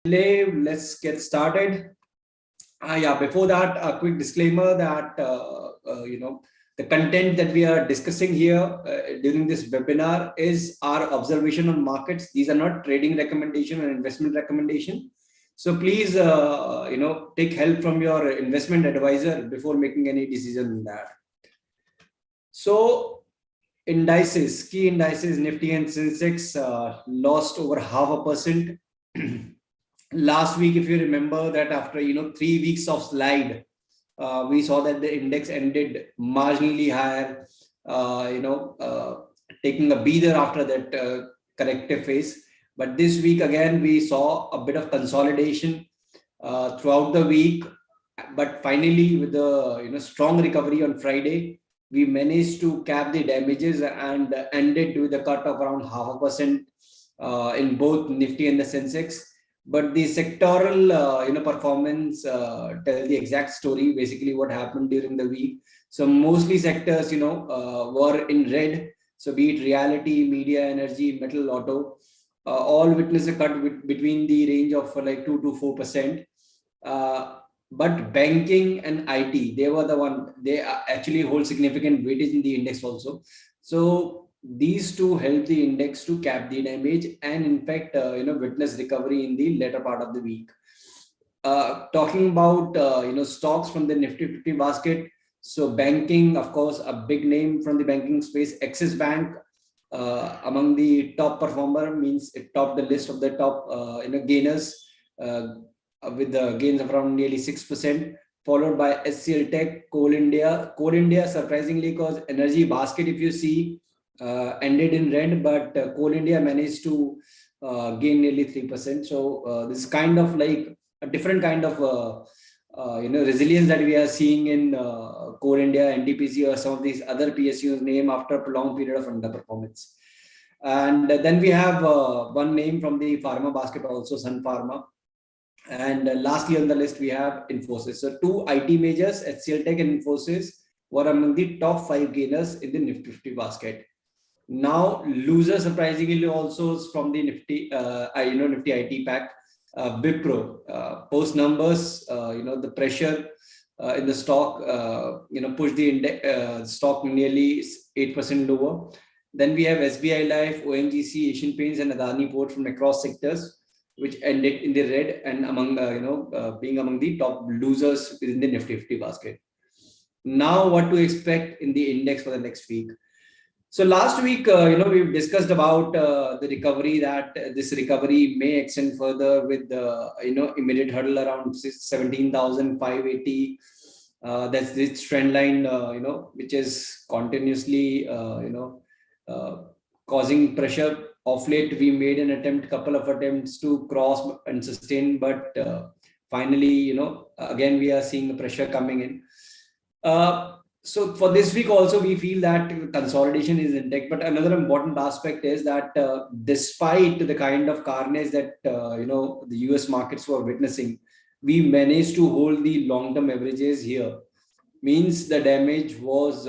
Let's get started. Yeah, before that, a quick disclaimer that the content that we are discussing here during this webinar is our observation on markets. These are not trading recommendation or investment recommendation. So please, take help from your investment advisor before making any decision on that. So indices, key indices, Nifty and Sensex lost over 0.5%. Last week, if you remember that after 3 weeks of slide, we saw that the index ended marginally higher, taking a breather after that corrective phase. But this week again, we saw a bit of consolidation throughout the week. But finally, with the strong recovery on Friday, we managed to cap the damages and ended with a cut of around 0.5% in both Nifty and the Sensex. But the sectoral performance tell the exact story, basically what happened during the week. So mostly sectors were in red. So be it reality, media, energy, metal, auto, all witnessed a cut between the range of like 2 to 4%. But banking and IT, they actually hold significant weightage in the index also. So these two help the index to cap the damage and in fact witness recovery in the later part of the week. Talking about stocks from the Nifty 50 basket. So banking, of course, a big name from the banking space, Axis Bank, among the top performer, means it topped the list of the top gainers with the gains of around nearly 6%, followed by SCL Tech, Coal India surprisingly, because energy basket, if you see, ended in red, but Coal India managed to gain nearly 3%. So this is kind of like a different kind of resilience that we are seeing in Coal India, NTPC, or some of these other PSUs name after a prolonged period of underperformance. And then we have one name from the pharma basket also, Sun Pharma. And lastly on the list, we have Infosys. So two IT majors, HCL Tech and Infosys, were among the top 5 gainers in the Nifty 50 basket. Now, loser surprisingly also is from the Nifty, Nifty IT pack, Wipro. Post numbers, the pressure in the stock, pushed the index, stock nearly 8% lower. Then we have SBI Life, ONGC, Asian Paints, and Adani Port from across sectors, which ended in the red and among being among the top losers within the Nifty 50 basket. Now, what to expect in the index for the next week? So last week, we've discussed about the recovery, that this recovery may extend further with the immediate hurdle around 17,580. That's this trend line, which is continuously causing pressure. Of late, we made couple of attempts to cross and sustain, but finally, again, we are seeing the pressure coming in. So for this week also, we feel that consolidation is intact. But another important aspect is that despite the kind of carnage that the US markets were witnessing, we managed to hold the long-term averages here. Means the damage was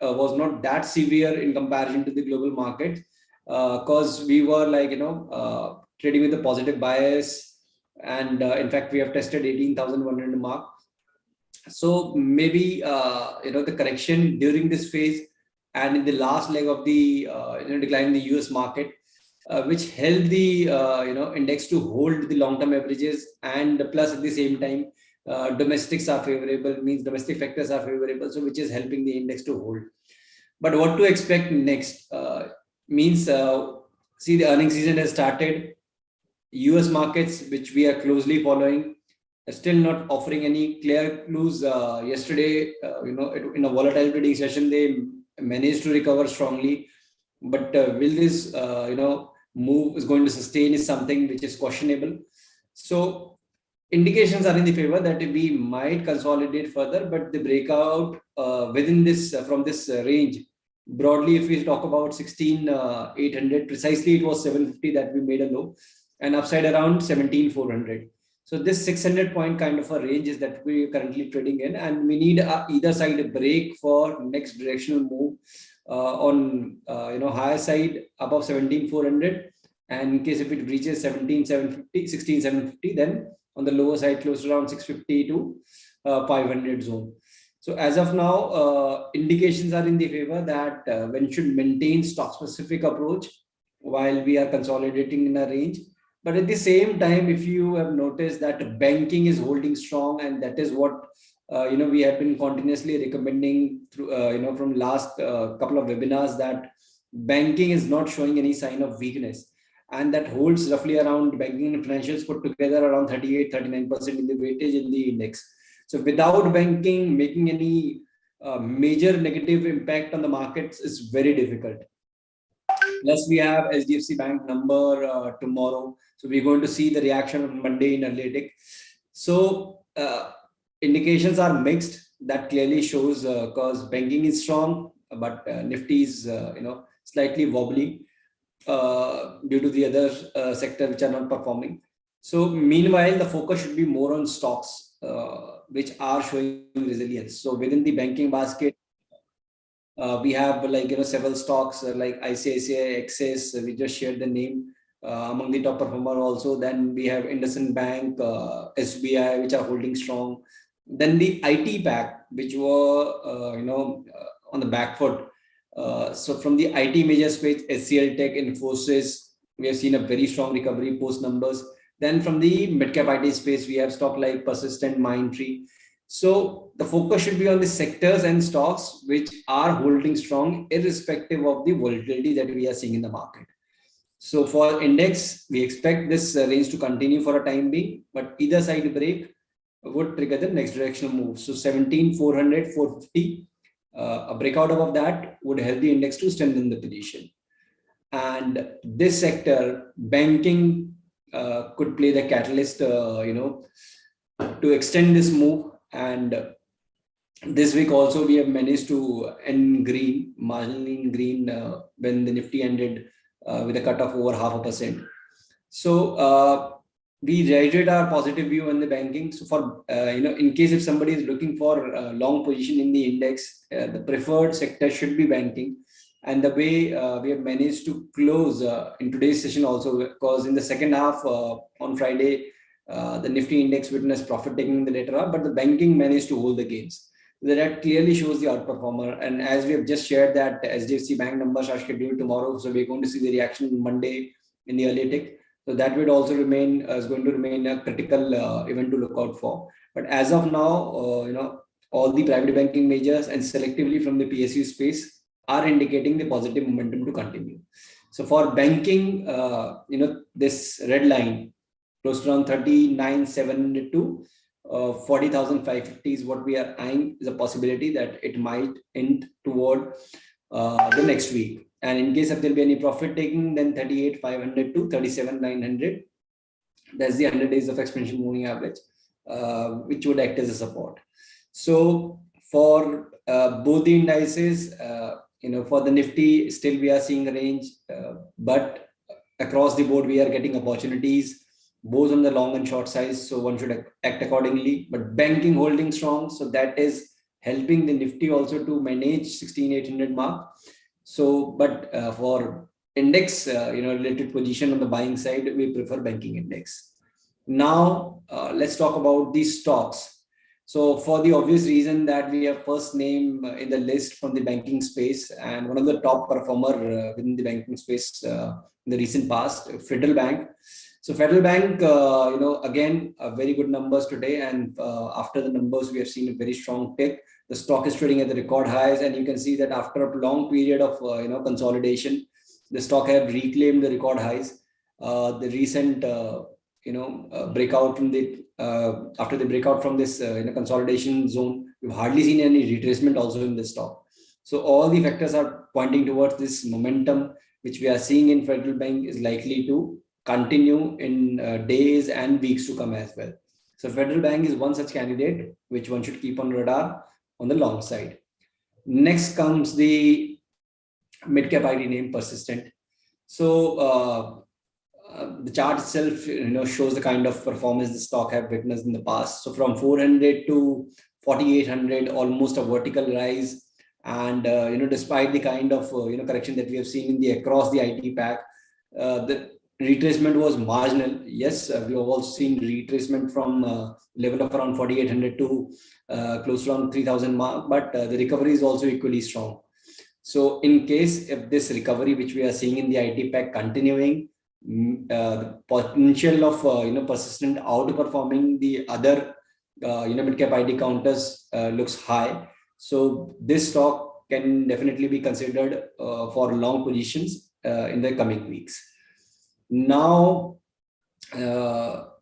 was not that severe in comparison to the global market, because we were like trading with a positive bias, and in fact we have tested 18,100 mark. So maybe the correction during this phase and in the last leg of the decline in the US market, which helped the index to hold the long-term averages, and plus at the same time domestics are favorable, means domestic factors are favorable, so which is helping the index to hold. But what to expect next? Means see, the earnings season has started. US markets, which we are closely following, are still not offering any clear clues. Yesterday, in a volatile trading session, they managed to recover strongly. But will this move is going to sustain is something which is questionable. So indications are in the favor that we might consolidate further, but the breakout within this from this range, broadly, if we talk about 16,800, precisely it was 750 that we made a low, and upside around 17,400. So this 600 point kind of a range is that we are currently trading in, and we need either side a break for next directional move on higher side above 17,400, And in case if it reaches 17,750, 16,750, then on the lower side, close to around 650 to 500 zone. So as of now, indications are in the favor that one should maintain stock specific approach while we are consolidating in a range. But at the same time, if you have noticed that banking is holding strong, and that is what we have been continuously recommending through from last couple of webinars, that banking is not showing any sign of weakness, and that holds roughly around banking and financials put together around 38-39% in the weightage in the index. So without banking making any major negative impact on the markets is very difficult. Plus, we have HDFC Bank number tomorrow. So we're going to see the reaction on Monday in analytic. So indications are mixed. That clearly shows because banking is strong, but Nifty is slightly wobbly due to the other sector which are not performing. So meanwhile, the focus should be more on stocks which are showing resilience. So within the banking basket, we have several stocks like ICICI, Axis. We just shared the name among the top performer also. Then we have IndusInd Bank, SBI, which are holding strong. Then the IT pack, which were on the back foot. So from the IT major space, SCL Tech, Infosys, we have seen a very strong recovery post numbers. Then from the mid-cap IT space, we have stock like Persistent, Mindtree. So the focus should be on the sectors and stocks which are holding strong, irrespective of the volatility that we are seeing in the market. So for index, we expect this range to continue for a time being, but either side break would trigger the next directional move. So 17,400, 450, a breakout above that would help the index to strengthen the position. And this sector, banking, could play the catalyst, to extend this move. And this week also we have managed to end green, marginally in green, when the Nifty ended with a cut of over 0.5%. So we reiterate our positive view on the banking. So for in case if somebody is looking for a long position in the index, the preferred sector should be banking. And the way we have managed to close in today's session also, because in the second half on Friday, the Nifty index witnessed profit taking in the later half, but the banking managed to hold the gains. That clearly shows the outperformer. And as we have just shared that HDFC Bank numbers are scheduled tomorrow, so we're going to see the reaction on Monday in the early tick. So that would also remain is going to remain a critical event to look out for. But as of now, all the private banking majors and selectively from the PSU space are indicating the positive momentum to continue. So for banking, this red line close to around 39,700 to 40,550 is what we are eyeing, is a possibility that it might end toward the next week. And in case if there'll be any profit taking, then 38,500 to 37,900. That's the 100 days of expansion moving average, which would act as a support. So for both the indices, for the Nifty, still we are seeing a range, but across the board, we are getting opportunities both on the long and short size. So one should act accordingly, but banking holding strong. So that is helping the Nifty also to manage 16,800 mark. So, but for index, related position on the buying side, we prefer banking index. Now, let's talk about these stocks. So for the obvious reason that we have first name in the list from the banking space and one of the top performer within the banking space in the recent past, Federal Bank. So Federal Bank, again, very good numbers today. And after the numbers, we have seen a very strong pick. The stock is trading at the record highs. And you can see that after a long period of, consolidation, the stock have reclaimed the record highs. The recent, breakout from the, after the breakout from this, consolidation zone, we've hardly seen any retracement also in the stock. So all the factors are pointing towards this momentum, which we are seeing in Federal Bank is likely to continue in days and weeks to come as well. So Federal Bank is one such candidate which one should keep on radar on the long side. Next comes the mid-cap ID name, Persistent. So the chart itself, shows the kind of performance the stock have witnessed in the past. So from 400 to 4,800, almost a vertical rise. And despite the kind of correction that we have seen in the across the IT pack, the retracement was marginal. Yes, we have also seen retracement from level of around 4,800 to close to around 3,000 mark, but the recovery is also equally strong. So in case if this recovery which we are seeing in the IT pack continuing, the potential of persistent outperforming the other mid cap ID counters looks high. So this stock can definitely be considered for long positions in the coming weeks. Now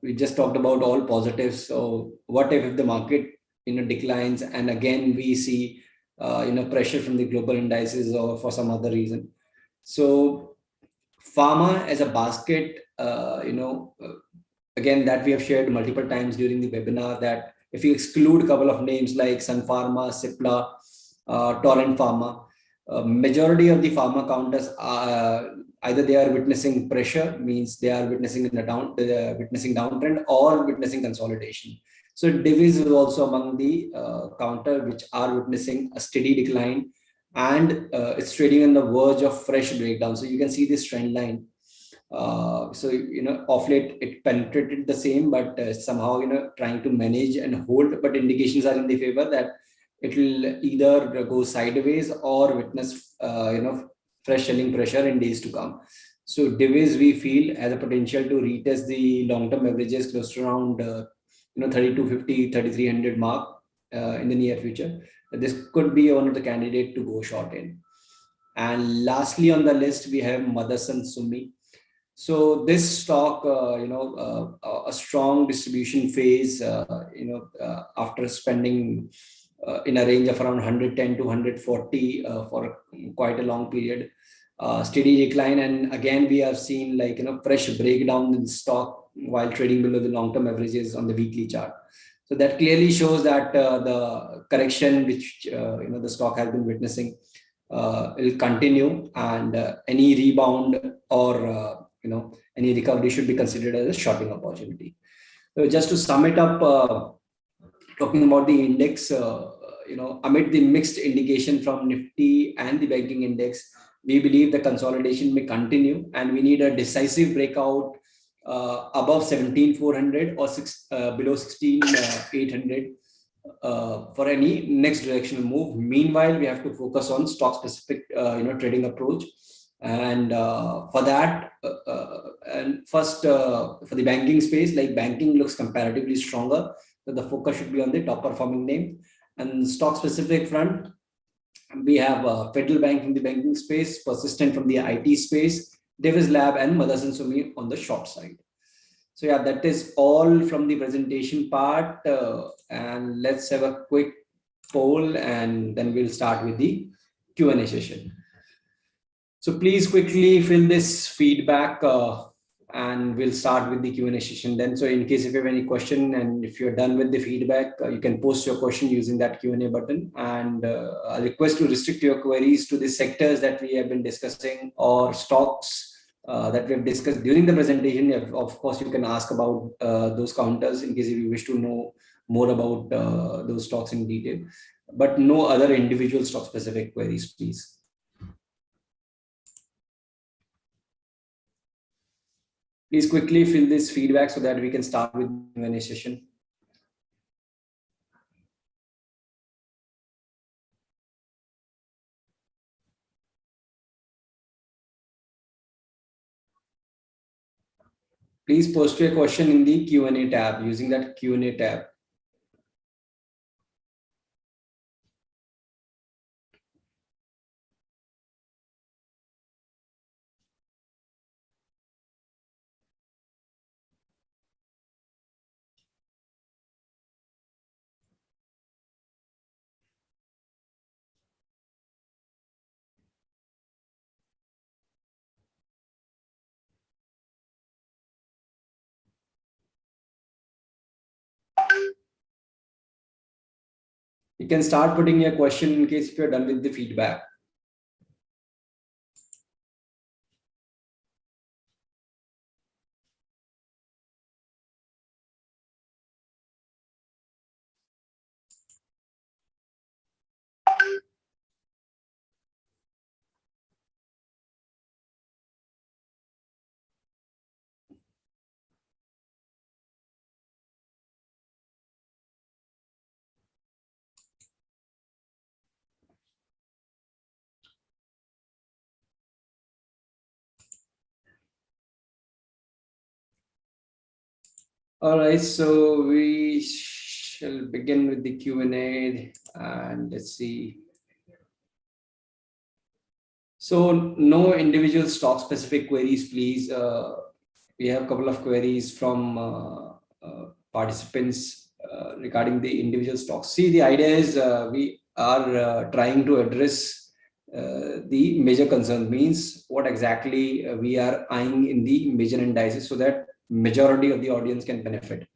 we just talked about all positives. So what if the market declines, and again we see pressure from the global indices or for some other reason? So pharma as a basket, again, that we have shared multiple times during the webinar, that if you exclude a couple of names like Sun Pharma, Cipla, Torrent Pharma, majority of the pharma counters are either they are witnessing pressure, means they are witnessing witnessing downtrend or witnessing consolidation. So Divis is also among the counter which are witnessing a steady decline, and it's trading on the verge of fresh breakdown. So you can see this trend line. So off late it penetrated the same, but somehow trying to manage and hold. But indications are in the favor that it will either go sideways or witness fresh selling pressure in days to come. So Divis we feel has a potential to retest the long-term averages close to around 3250, 3300 mark in the near future. This could be one of the candidate to go short in. And lastly on the list we have Motherson Sumi. So this stock, a strong distribution phase, after spending in a range of around 110 to 140 for quite a long period, steady decline. And again, we have seen fresh breakdown in stock while trading below the long-term averages on the weekly chart. So that clearly shows that the correction which the stock has been witnessing will continue, and any rebound or any recovery should be considered as a shorting opportunity. So just to sum it up, talking about the index, amid the mixed indication from Nifty and the banking index, we believe the consolidation may continue, and we need a decisive breakout above 17,400 or below 16,800 for any next directional move. Meanwhile, we have to focus on stock specific trading approach. And for that, and first for the banking space, like banking looks comparatively stronger, so the focus should be on the top performing name. And stock specific front, we have Federal Bank from the banking space, Persistent from the IT space, Davis Lab and Motherson Sumi on the short side. So yeah, that is all from the presentation part, and let's have a quick poll and then we'll start with the Q&A session. So please quickly fill this feedback and we'll start with the Q&A session then. So in case if you have any question and if you're done with the feedback, you can post your question using that Q&A button. And I request to restrict your queries to the sectors that we have been discussing or stocks that we have discussed during the presentation. Of course, you can ask about those counters in case if you wish to know more about those stocks in detail, but no other individual stock specific queries, please. Please quickly fill this feedback so that we can start with the Q&A session. Please post your question in the Q&A tab using that Q&A tab. You can start putting your question in case if you're done with the feedback. All right, so we shall begin with the Q&A, and let's see. So no individual stock specific queries, please. We have a couple of queries from participants regarding the individual stocks. See, the idea is we are trying to address the major concern, means what exactly we are eyeing in the major indices so that majority of the audience can benefit.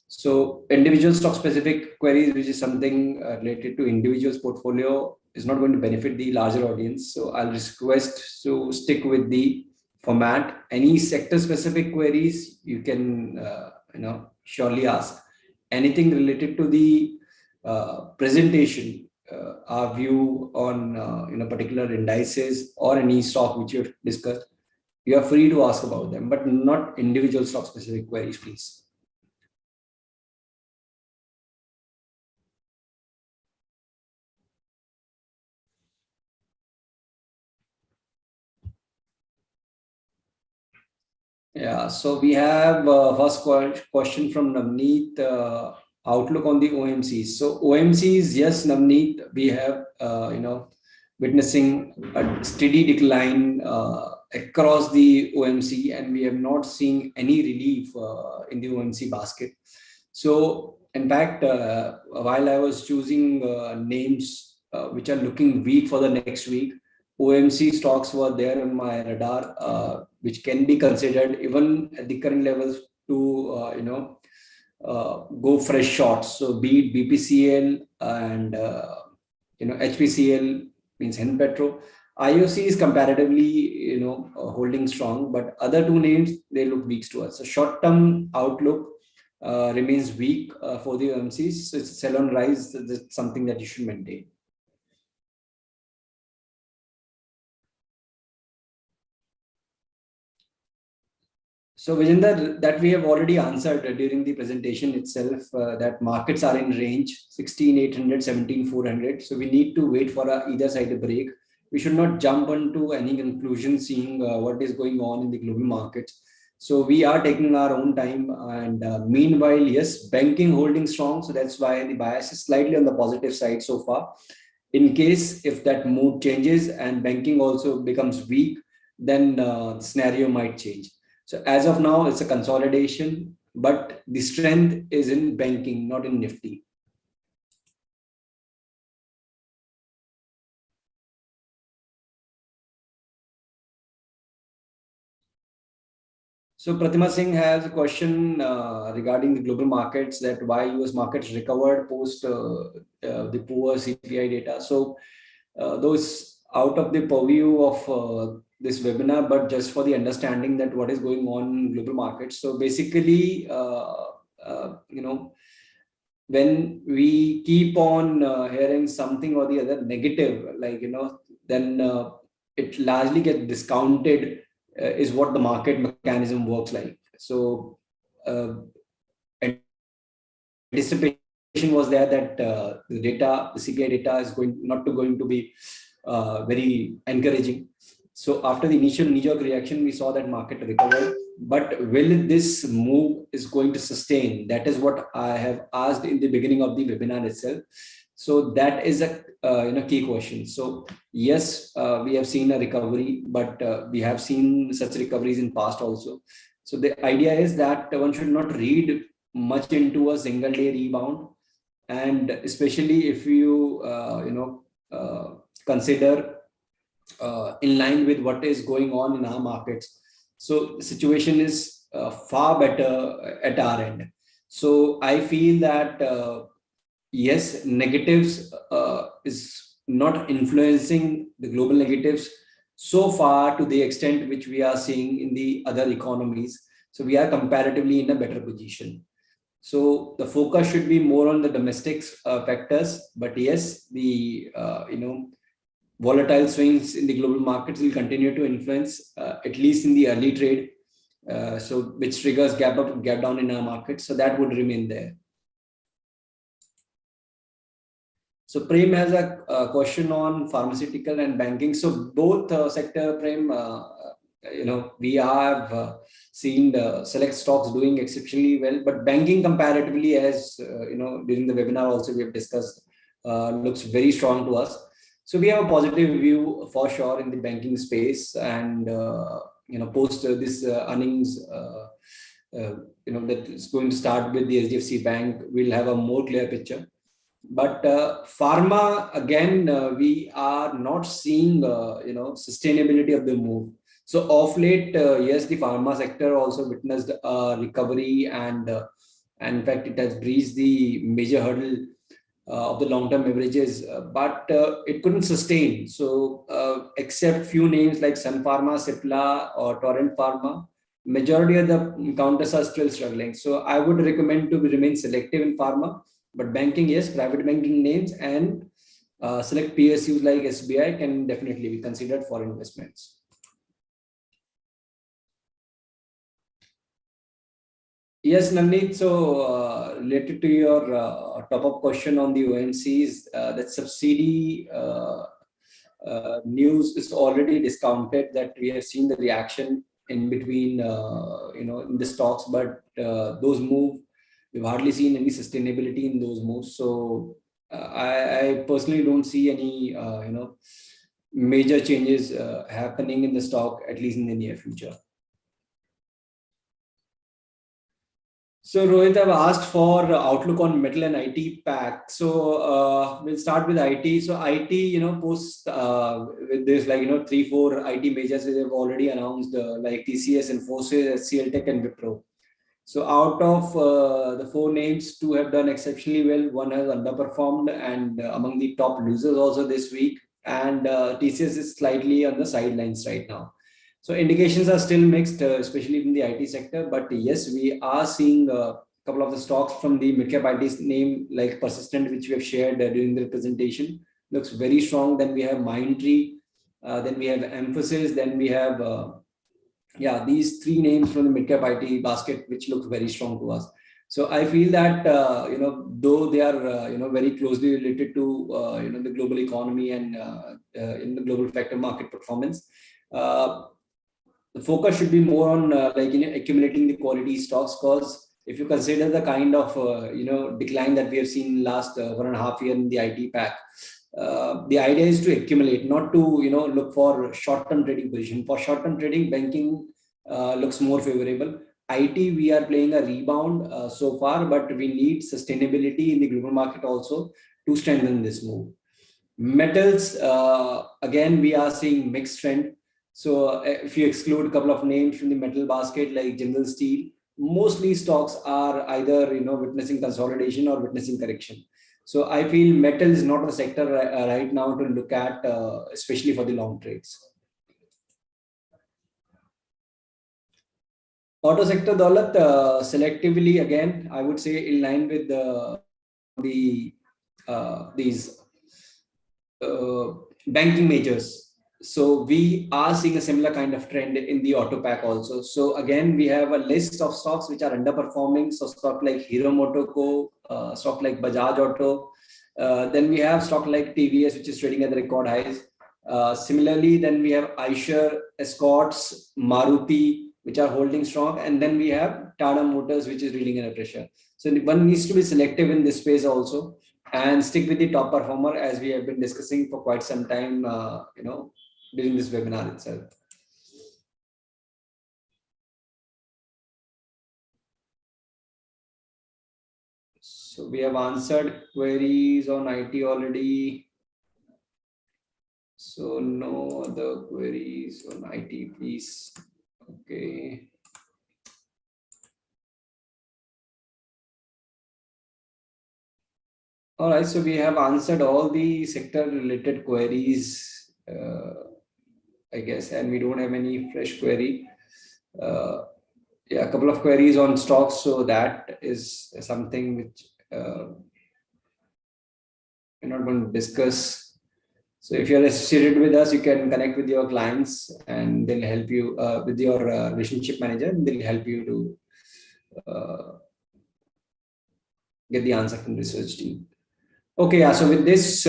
So individual stock specific queries, which is something related to individual's portfolio, is not going to benefit the larger audience. So I'll request to stick with the format. Any sector specific queries you can surely ask. Anything related to the presentation, our view on particular indices or any stock which you've discussed, you are free to ask about them, but not individual stock specific queries, please. Yeah, so we have first question from Navneet, outlook on the OMCs. So OMCs, yes, Navneet, we have witnessing a steady decline across the OMC, and we have not seen any relief in the OMC basket. So in fact, while I was choosing names which are looking weak for the next week, OMC stocks were there on my radar, which can be considered even at the current levels to go fresh shots. So be it BPCL and HPCL, means Hind Petro. IOC is comparatively holding strong, but other two names, they look weak to us. So short term outlook remains weak for the OMCs. So it's sell on rise. That's something that you should maintain. So Vijender, that we have already answered during the presentation itself, that markets are in range 16,800, 17,400. So we need to wait for either side to break. We should not jump onto any conclusion seeing what is going on in the global markets. So we are taking our own time, and meanwhile, yes, banking holding strong. So that's why the bias is slightly on the positive side so far. In case if that mood changes and banking also becomes weak, then the scenario might change. So as of now, it's a consolidation, but the strength is in banking, not in Nifty. So Pratima Singh has a question regarding the global markets, that why US markets recovered post the poor CPI data. So those out of the purview of this webinar, but just for the understanding that what is going on in global markets. So basically, when we keep on hearing something or the other negative, like then it largely gets discounted, is what the market mechanism works like. So anticipation was there that the CPI data is going to be very encouraging. So after the initial knee-jerk reaction, we saw that market recovered. But will this move is going to sustain? That is what I have asked in the beginning of the webinar itself. So that is a key question. So yes, we have seen a recovery, but we have seen such recoveries in past also. So the idea is that one should not read much into a single day rebound, and especially if you consider in line with what is going on in our markets. So the situation is far better at our end. So I feel that yes, negatives is not influencing the global negatives so far to the extent which we are seeing in the other economies. So we are comparatively in a better position. So the focus should be more on the domestic factors, but yes, the volatile swings in the global markets will continue to influence, at least in the early trade. So which triggers gap up, gap down in our market. So that would remain there. So Prem has a question on pharmaceutical and banking. So both sector, Prem, we have seen the select stocks doing exceptionally well, but banking comparatively, as during the webinar also we have discussed, looks very strong to us. So we have a positive view for sure in the banking space, and post this earnings, that is going to start with the HDFC Bank, we'll have a more clear picture. But pharma, again, we are not seeing sustainability of the move. So of late, yes, the pharma sector also witnessed a recovery, and in fact it has breached the major hurdle of the long-term averages, but it couldn't sustain. So except few names like Sun Pharma, Cipla, or Torrent Pharma, majority of the counters are still struggling. So I would recommend to remain selective in pharma, but banking, yes, private banking names and select PSUs like SBI can definitely be considered for investments. Yes, Navneet. So, related to your top-up question on the OMCs, that subsidy news is already discounted. That we have seen the reaction in between, in the stocks, but those move, we've hardly seen any sustainability in those moves. So, I personally don't see any, major changes happening in the stock, at least in the near future. So Rohit, I've asked for outlook on metal and IT pack. So we'll start with IT. So IT, post with this, like 3-4 IT majors they have already announced, like TCS, Infosys, HCL Tech, and Wipro. So out of the four names, two have done exceptionally well. One has underperformed, and among the top losers also this week. And TCS is slightly on the sidelines right now. So indications are still mixed, especially in the IT sector. But yes, we are seeing a couple of the stocks from the midcap IT name, like Persistent, which we have shared during the presentation, looks very strong. Then we have Mindtree, then we have Emphasis, then we have these three names from the midcap IT basket, which look very strong to us. So I feel that though they are very closely related to the global economy and in the global factor market performance. The focus should be more on accumulating the quality stocks, because if you consider the kind of decline that we have seen last 1.5 years in the IT pack, the idea is to accumulate, not to look for short-term trading position. For short-term trading, banking looks more favorable. IT, we are playing a rebound so far, but we need sustainability in the global market also to strengthen this move. Metals, again, we are seeing mixed trend. So if you exclude a couple of names from the metal basket like Jindal Steel, mostly stocks are either witnessing consolidation or witnessing correction. So I feel metal is not a sector right now to look at, especially for the long trades. Auto sector, Daulat, selectively, again, I would say in line with these banking majors. So we are seeing a similar kind of trend in the auto pack also. So again, we have a list of stocks which are underperforming. So stock like Hero Motoco, stock like Bajaj Auto. Then we have stock like TVS, which is trading at the record highs. Similarly, then we have Eicher, Escorts, Maruti, which are holding strong. And then we have Tata Motors, which is reeling under pressure. So one needs to be selective in this space also, and stick with the top performer, as we have been discussing for quite some time, during this webinar itself. So we have answered queries on IT already. So no other queries on IT, please. Okay. All right, so we have answered all the sector related queries, I guess, and we don't have any fresh query. A couple of queries on stocks, so that is something which we're not going to discuss. So if you're associated with us, you can connect with your clients and they'll help you with your relationship manager, and they'll help you to get the answer from research team. Okay, so with this,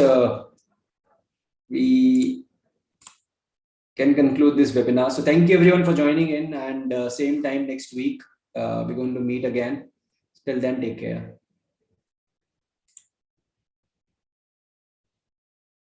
we can conclude this webinar. So thank you everyone for joining in, and same time next week, we're going to meet again. Till then, take care.